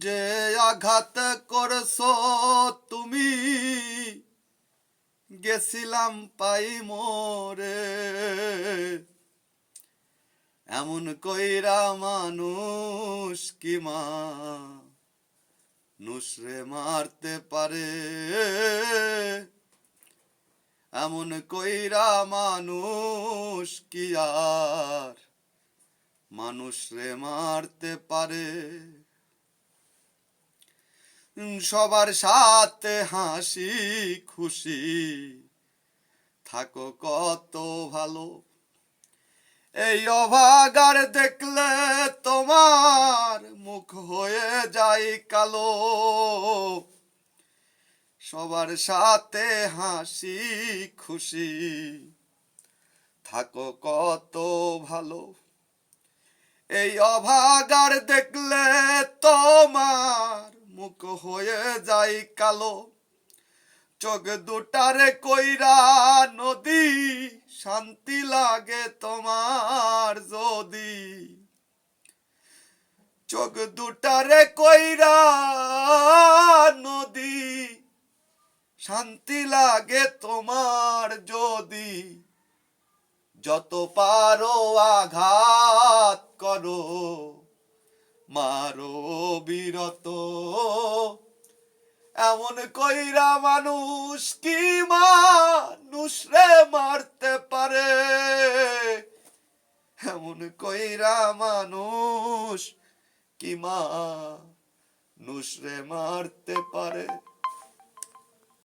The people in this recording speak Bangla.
যে আঘাত করছো তুমি, গেছিলাম পাই মোরে। এমন কইরা মানুষ কি মানুষরে মারতে পারে? এমন কইরা মানুষ কি আর মানুষরে মারতে পারে? সবার সাথে হাসি খুশি থাকো কত ভালো, এই অভাগার দেখলে তোমার মুখ হয়ে যায় কালো। সবার সাথে হাসি খুশি থাকো কত ভালো, এই অভাগার দেখলে তোমার মুখ হয়ে যায় কালো। চোখ দুটারে কইরা নদী, শান্তি লাগে তোমার যদি। চোখ দুটারে কইরা নদী, শান্তি লাগে তোমার যদি। যত পারো আঘাত করো, মারো বিরত। এমন কইরা মানুষ কি মানুষরে মারতে পারে? এমন কইরা মানুষ কি মানুষরে মারতে পারে?